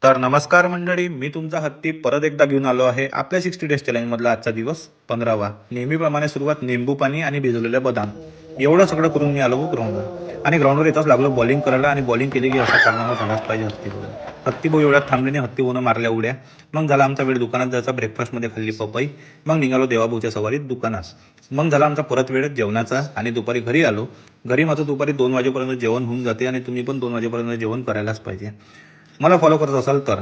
तर नमस्कार मंडळी, मी तुमचा हत्ती परत एकदा घेऊन आलो आहे आपल्या 60 डेज चॅलेंजमधला आजचा दिवस 15वा। नेहमीप्रमाणे सुरुवात निंबू पाणी आणि भिजवलेले बदाम एवढं सगळं करून मी आलो ग्राउंडवर आणि ग्राउंडवर येताच लागलो बॉलिंग करायला आणि बॉलिंग केली की असा कारनामा झालाच पाहिजे हत्ती भाऊ एवढ्यात थांबल्याने हत्ती भाऊनं मारल्या उड्या। मग झाला आमचा वेळ दुकानात जायचा, ब्रेकफास्टमध्ये खाल्ली पपई, मग निघालो देवाभाऊच्या सवारीत दुकानात। मग झाला आमचा परत वेळ जेवणाचा आणि दुपारी घरी आलो। घरी मात्र दुपारी 2 वाजेपर्यंत जेवण होऊन जाते आणि तुम्ही पण 2 वाजेपर्यंत जेवण करायलाच पाहिजे, मला फॉलो करत असाल तर।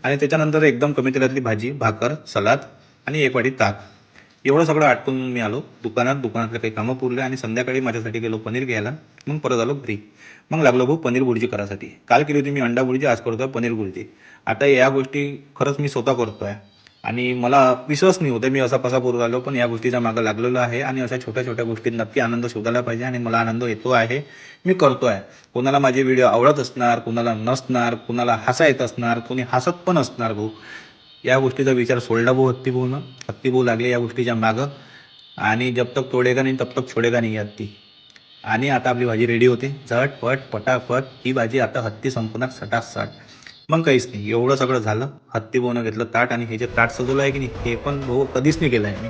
आणि त्याच्यानंतर एकदम कमी तेलातली भाजी, भाकर, सलाद आणि एक वाटी ताक, एवढं सगळं आटपून मी आलो दुकानातले काही कामं पुरले आणि संध्याकाळी माझ्यासाठी गेलो पनीर घ्यायला। मग परत आलो घरी, मग लागलो भाऊ पनीर बुर्जी करायसाठी। काल केली होती मी अंडा बुर्जी, आज करतोय पनीर बुर्जी। आता या गोष्टी खरंच मी स्वतः करतोय आणि मला विश्वास नाही होते मी असा कसा करू राहिलो, पण या गोष्टीचा मागं लागलेलो आहे आणि अशा छोट्या छोट्या गोष्टीत नक्की आनंद शोधायला पाहिजे आणि मला आनंद येतो आहे, मी करतोय। कोणाला माझे व्हिडिओ आवडत असणार, कोणाला नसणार, कोणाला हसा येत असणार, कोणी हसत पण असणार भाऊ। या गोष्टीचा विचार सोडला भाऊ हत्ती भाऊ लागले या गोष्टीच्या मागं आणि जब तक तोडेगा नाही तब तक छोडेगा नाही हत्ती। आणि आता आपली भाजी रेडी होते, झटपट पटापट ही भाजी आता हत्ती संपणार सटासट। मग काहीच नाही, एवढं सगळं झालं, हत्ती भाऊनं घेतलं ताट आणि हे जे ताट सजवलं आहे की नाही, हे पण भाऊ कधीच नाही केलं आहे मी।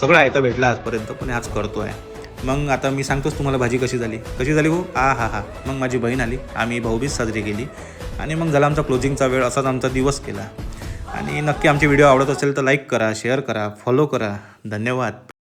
सगळं आहे तर भेटलं आजपर्यंत, पण आज करतोय। मग आता मी सांगतोच तुम्हाला भाजी कशी झाली भाऊ। हा मग माझी बहीण आली, आम्ही भाऊबीज साजरी केली आणि मग झाला आमचा क्लोजिंगचा वेळ, असाच आमचा दिवस केला। आणि नक्की आमचे व्हिडिओ आवडत असेल तर लाईक करा, शेअर करा, फॉलो करा, धन्यवाद।